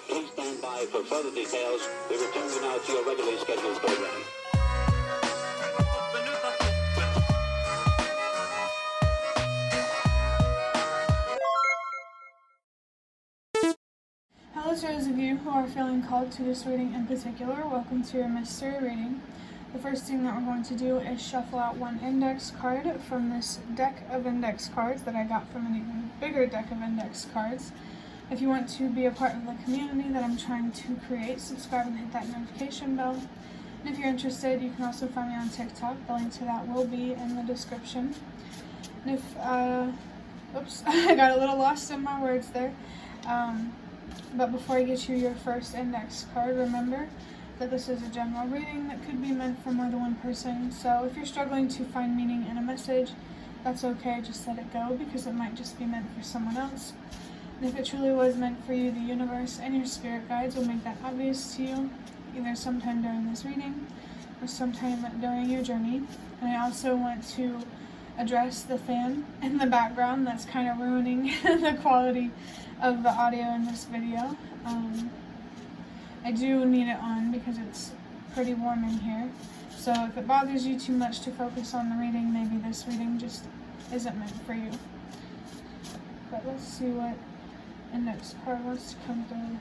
Please stand by for further details. We return you now to your regularly scheduled program. Hello to those of you who are feeling called to this reading in particular. Welcome to your mystery reading. The first thing that we're going to do is shuffle out one index card from this deck of index cards that I got from an even bigger deck of index cards. If you want to be a part of the community that I'm trying to create, subscribe and hit that notification bell. And if you're interested, you can also find me on TikTok. The link to that will be in the description. And if, oops, I got a little lost in my words there. But before I get you your first index card, remember that this is a general reading that could be meant for more than one person. So if you're struggling to find meaning in a message, that's okay, just let it go, because it might just be meant for someone else. And if it truly was meant for you, the universe and your spirit guides will make that obvious to you, either sometime during this reading or sometime during your journey. And I also want to address the fan in the background that's kind of ruining the quality of the audio in this video. I do need it on because it's pretty warm in here. So if it bothers you too much to focus on the reading, maybe this reading just isn't meant for you. But let's see what index card wants to come through.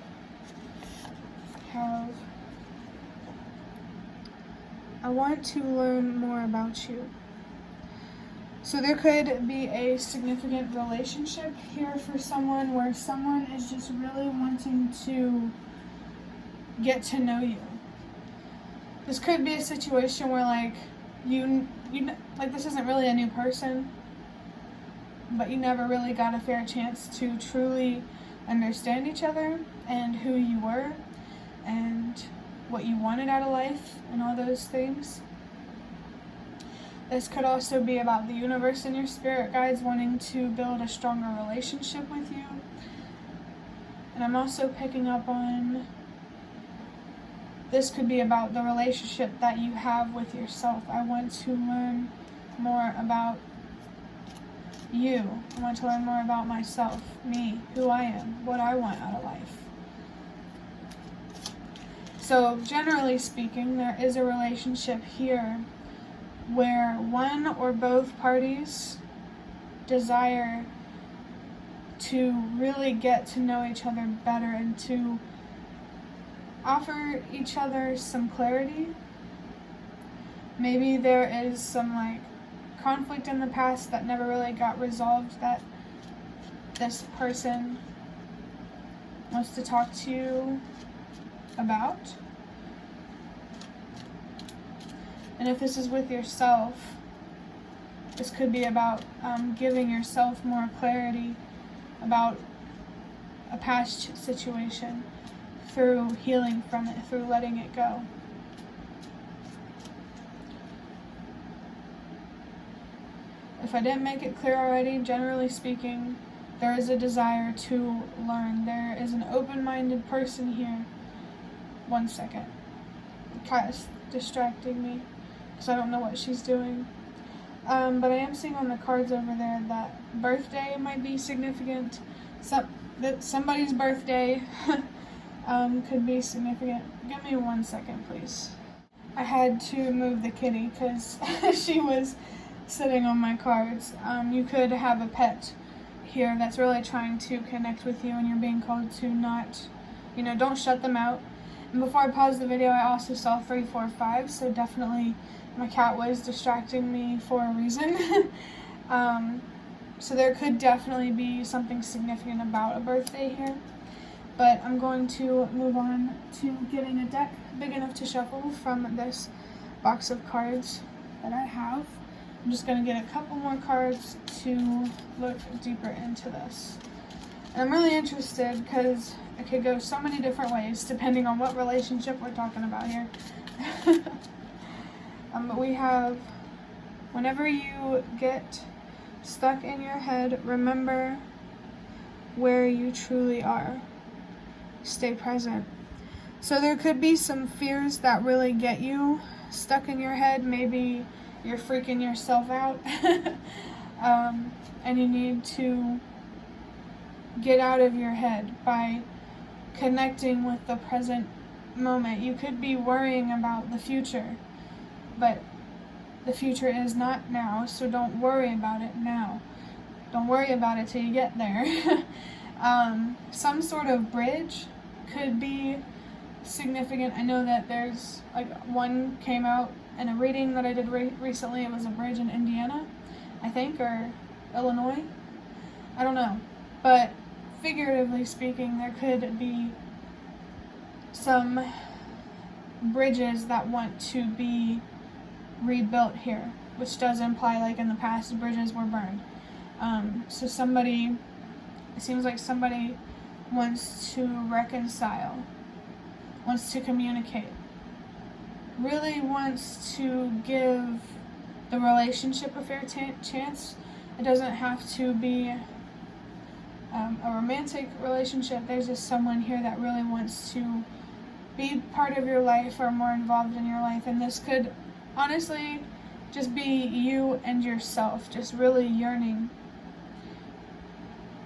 I want to learn more about you. So there could be a significant relationship here for someone where someone is just really wanting to get to know you. This could be a situation where like you like this isn't really a new person, but you never really got a fair chance to truly understand each other and who you were and what you wanted out of life and all those things. This could also be about the universe and your spirit guides wanting to build a stronger relationship with you. And I'm also picking up on this could be about the relationship that you have with yourself. I want to learn more about you. I want to learn more about myself, me, who I am, what I want out of life. So generally speaking, there is a relationship here where one or both parties desire to really get to know each other better and to offer each other some clarity. Maybe there is some like conflict in the past that never really got resolved that this person wants to talk to you about. And if this is with yourself, this could be about giving yourself more clarity about a past situation through healing from it, through letting it go. If I didn't make it clear already, generally speaking, there is a desire to learn. There is an open-minded person here. One second. The cat is distracting me because I don't know what she's doing. But I am seeing on the cards over there that birthday might be significant. That somebody's birthday could be significant. Give me 1 second, please. I had to move the kitty because she was sitting on my cards. You could have a pet here that's really trying to connect with you, and you're being called to not, don't shut them out. And before I paused the video, I also saw 3, 4, 5, so definitely my cat was distracting me for a reason. So there could definitely be something significant about a birthday here. But I'm going to move on to getting a deck big enough to shuffle from this box of cards that I have. I'm just going to get a couple more cards to look deeper into this. And I'm really interested because it could go so many different ways depending on what relationship we're talking about here. But we have, whenever you get stuck in your head, remember where you truly are. Stay present. So there could be some fears that really get you stuck in your head. Maybe you're freaking yourself out and you need to get out of your head by connecting with the present moment. You could be worrying about the future, but the future is not now, so don't worry about it now. Don't worry about it till you get there. Some sort of bridge could be significant. I know that there's like one came out in a reading that I did recently. It was a bridge in Indiana, I think, or Illinois. I don't know. But figuratively speaking, there could be some bridges that want to be rebuilt here, which does imply like in the past bridges were burned. So it seems like somebody wants to reconcile, wants to communicate, really wants to give the relationship a fair chance. It doesn't have to be a romantic relationship. There's just someone here that really wants to be part of your life or more involved in your life, and this could honestly just be you and yourself, just really yearning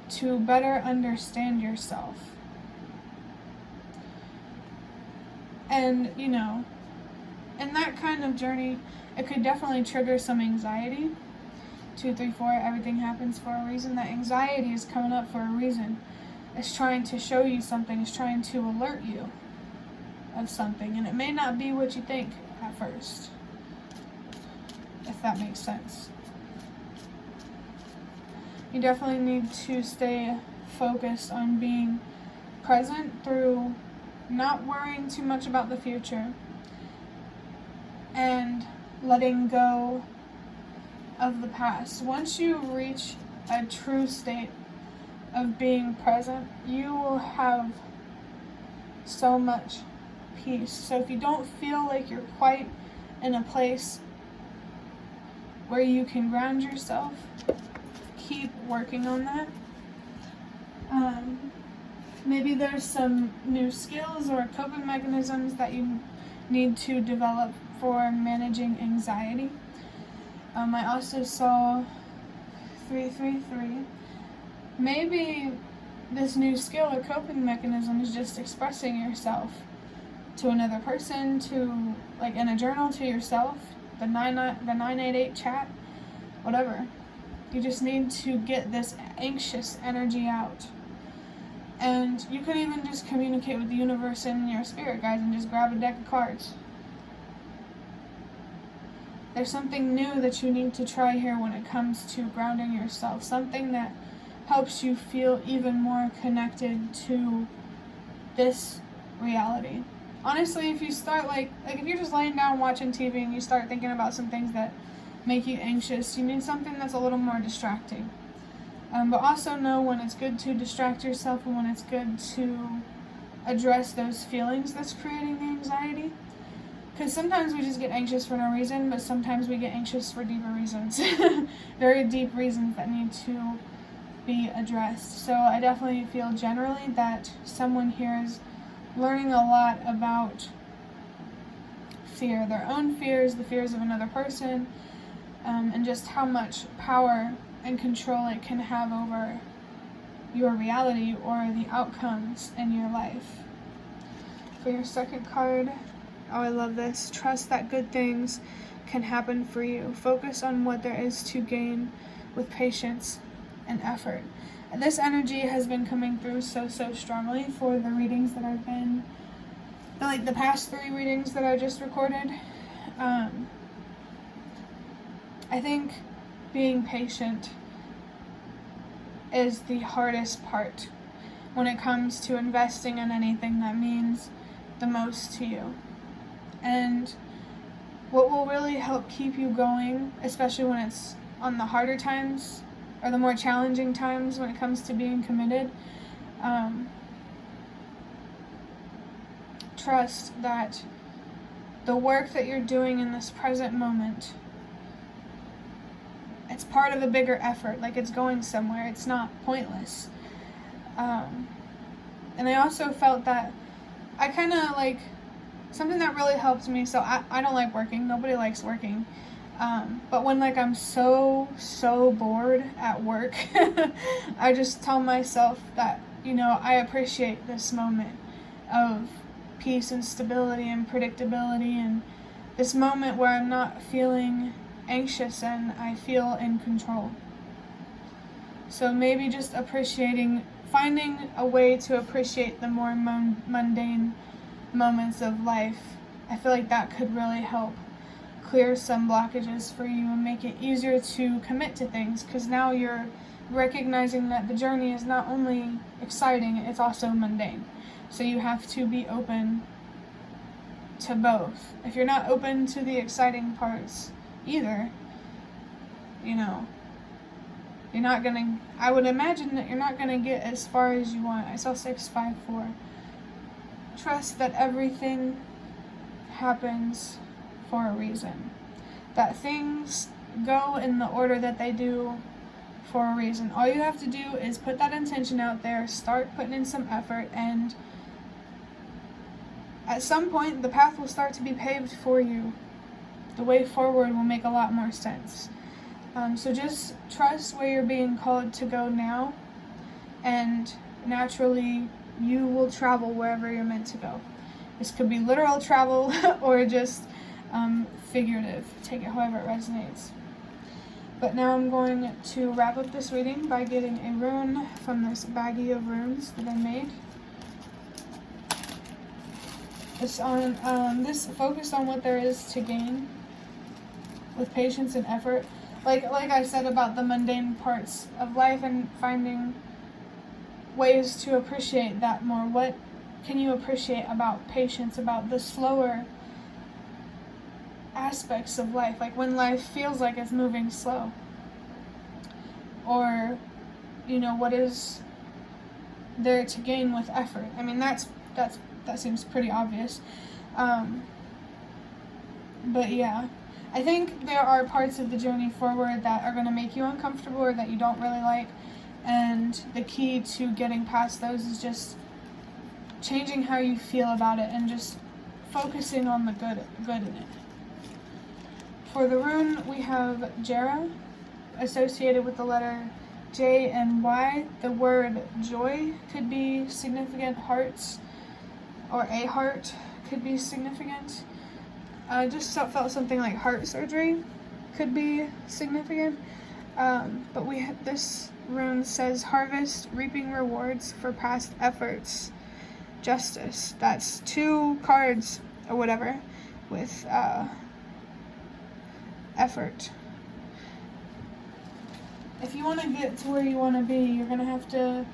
to better understand yourself. And, you know, in that kind of journey, it could definitely trigger some anxiety. 2, 3, 4, everything happens for a reason. That anxiety is coming up for a reason. It's trying to show you something. It's trying to alert you of something. And it may not be what you think at first, if that makes sense. You definitely need to stay focused on being present through not worrying too much about the future and letting go of the past. Once you reach a true state of being present, you will have so much peace. So if you don't feel like you're quite in a place where you can ground yourself, keep working on that. Maybe there's some new skills or coping mechanisms that you need to develop for managing anxiety. I also saw 333. Maybe this new skill or coping mechanism is just expressing yourself to another person, to like in a journal, to yourself, the 988 chat, whatever. You just need to get this anxious energy out. And you could even just communicate with the universe and your spirit guides and just grab a deck of cards. There's something new that you need to try here when it comes to grounding yourself. Something that helps you feel even more connected to this reality. Honestly, if you start like if you're just laying down watching TV and you start thinking about some things that make you anxious, you need something that's a little more distracting. But also know when it's good to distract yourself and when it's good to address those feelings that's creating the anxiety. Because sometimes we just get anxious for no reason, but sometimes we get anxious for deeper reasons. Very deep reasons that need to be addressed. So I definitely feel generally that someone here is learning a lot about fear, their own fears, the fears of another person, and just how much power and control it can have over your reality or the outcomes in your life. For your second card, oh, I love this. Trust that good things can happen for you. Focus on what there is to gain with patience and effort. And this energy has been coming through so strongly for the readings that I've been, like the past 3 readings that I just recorded. I think being patient is the hardest part when it comes to investing in anything that means the most to you. And what will really help keep you going, especially when it's on the harder times or the more challenging times when it comes to being committed, trust that the work that you're doing in this present moment, it's part of a bigger effort, like it's going somewhere, it's not pointless. And I also felt that I kind of like, something that really helped me, so I don't like working, nobody likes working, but when like I'm so bored at work, I just tell myself that I appreciate this moment of peace and stability and predictability, and this moment where I'm not feeling anxious and I feel in control. So maybe just finding a way to appreciate the more mundane moments of life. I feel like that could really help clear some blockages for you and make it easier to commit to things, because now you're recognizing that the journey is not only exciting, it's also mundane. So you have to be open to both. If you're not open to the exciting parts either, I would imagine that you're not going to get as far as you want. I saw 654. Trust that everything happens for a reason. That things go in the order that they do for a reason. All you have to do is put that intention out there, start putting in some effort, and at some point the path will start to be paved for you. The way forward will make a lot more sense. So just trust where you're being called to go now, and naturally you will travel wherever you're meant to go. This could be literal travel or just figurative. Take it however it resonates. But now I'm going to wrap up this reading by getting a rune from this baggie of runes that I made. This focused on what there is to gain with patience and effort. Like I said about the mundane parts of life and finding ways to appreciate that more. What can you appreciate about patience, about the slower aspects of life, like when life feels like it's moving slow? Or, what is there to gain with effort? I mean, that seems pretty obvious. But yeah. I think there are parts of the journey forward that are going to make you uncomfortable or that you don't really like, and the key to getting past those is just changing how you feel about it and just focusing on the good in it. For the rune, we have Jera, associated with the letter J and Y. The word joy could be significant, hearts or a heart could be significant. I just felt something like heart surgery could be significant. But this rune says harvest, reaping rewards for past efforts, justice. That's 2 cards or whatever with effort. If you want to get to where you want to be, you're going to have to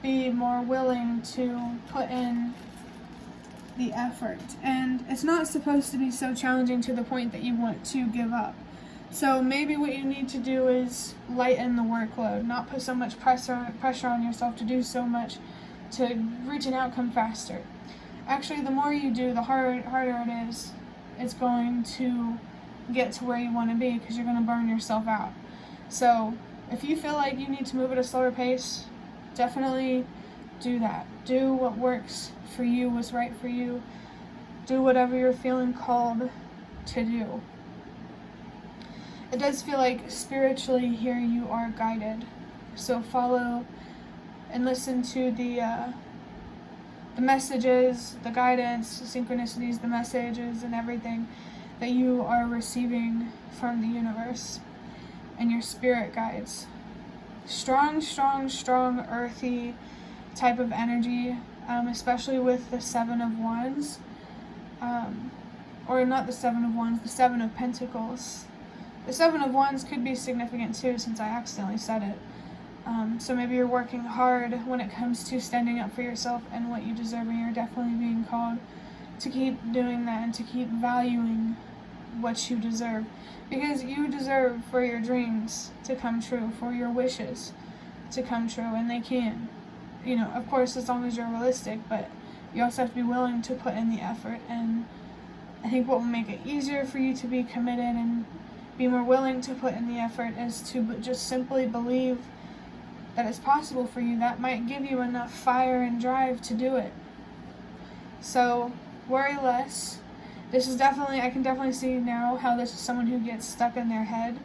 be more willing to put in the effort, and it's not supposed to be so challenging to the point that you want to give up. So maybe what you need to do is lighten the workload, not put so much pressure on yourself to do so much to reach an outcome faster. Actually, the more you do, the harder it is. It's going to get to where you want to be, because you're going to burn yourself out. So if you feel like you need to move at a slower pace, definitely do that. Do what works for you, what's right for you. Do whatever you're feeling called to do. It does feel like spiritually here you are guided. So follow and listen to the messages, the guidance, the synchronicities, the messages, and everything that you are receiving from the universe and your spirit guides. Strong, earthy type of energy, especially with the 7 of Wands, or not the 7 of Wands, the 7 of Pentacles. The 7 of Wands could be significant too, since I accidentally said it. So maybe you're working hard when it comes to standing up for yourself and what you deserve, and you're definitely being called to keep doing that and to keep valuing what you deserve, because you deserve for your dreams to come true, for your wishes to come true, and they can. Of course, as long as you're realistic, but you also have to be willing to put in the effort. And I think what will make it easier for you to be committed and be more willing to put in the effort is to just simply believe that it's possible for you. That might give you enough fire and drive to do it. So worry less. I can definitely see now how this is someone who gets stuck in their head.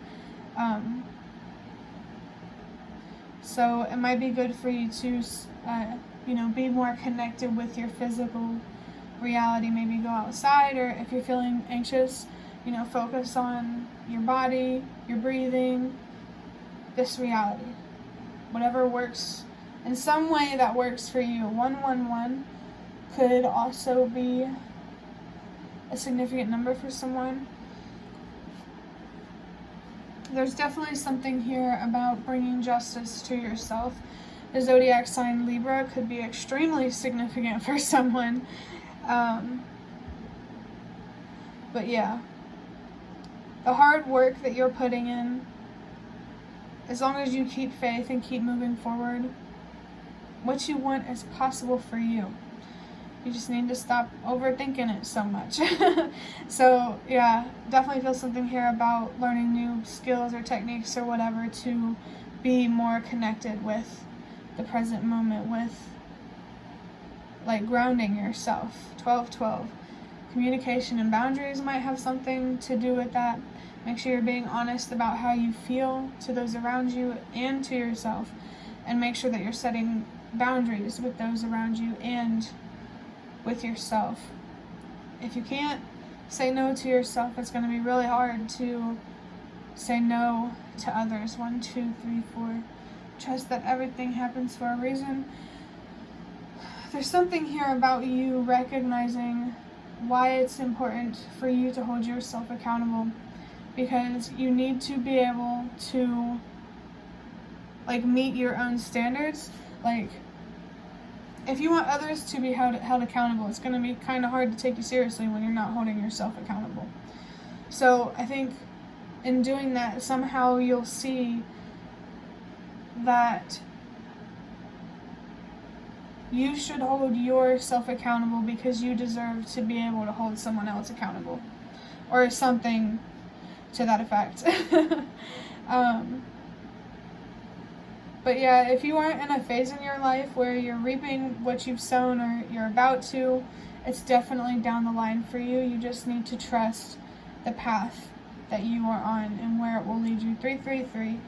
So it might be good for you to, be more connected with your physical reality. Maybe go outside, or if you're feeling anxious, focus on your body, your breathing, this reality. Whatever works in some way that works for you. 111 could also be a significant number for someone. There's definitely something here about bringing justice to yourself. The zodiac sign Libra could be extremely significant for someone. But yeah, the hard work that you're putting in, as long as you keep faith and keep moving forward, what you want is possible for you. You just need to stop overthinking it so much. So yeah, definitely feel something here about learning new skills or techniques or whatever to be more connected with the present moment, with like grounding yourself. 12-12. Communication and boundaries might have something to do with that. Make sure you're being honest about how you feel to those around you and to yourself. And make sure that you're setting boundaries with those around you and with yourself. If you can't say no to yourself, it's going to be really hard to say no to others. 1, 2, 3, 4. Trust that everything happens for a reason. There's something here about you recognizing why it's important for you to hold yourself accountable, because you need to be able to meet your own standards. If you want others to be held accountable, it's going to be kind of hard to take you seriously when you're not holding yourself accountable. So I think in doing that, somehow you'll see that you should hold yourself accountable because you deserve to be able to hold someone else accountable, or something to that effect. But yeah, if you aren't in a phase in your life where you're reaping what you've sown, or you're about to, it's definitely down the line for you. You just need to trust the path that you are on and where it will lead you. 333.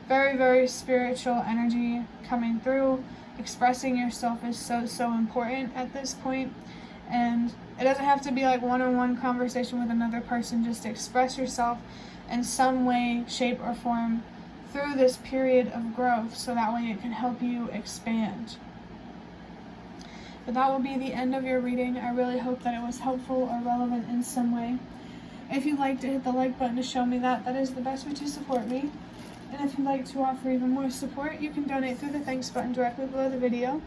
Very, very spiritual energy coming through. Expressing yourself is so important at this point. And it doesn't have to be like one-on-one conversation with another person. Just express yourself in some way, shape, or form through this period of growth, so that way it can help you expand. But that will be the end of your reading. I really hope that it was helpful or relevant in some way. If you'd like to hit the like button to show me that is the best way to support me. And if you'd like to offer even more support, you can donate through the thanks button directly below the video.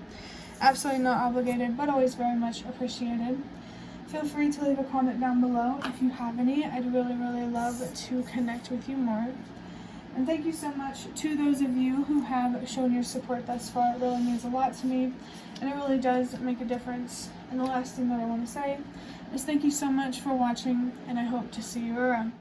Absolutely not obligated, but always very much appreciated. Feel free to leave a comment down below if you have any. I'd really, really love to connect with you more. And thank you so much to those of you who have shown your support thus far. It really means a lot to me, and it really does make a difference. And the last thing that I want to say is thank you so much for watching, and I hope to see you around.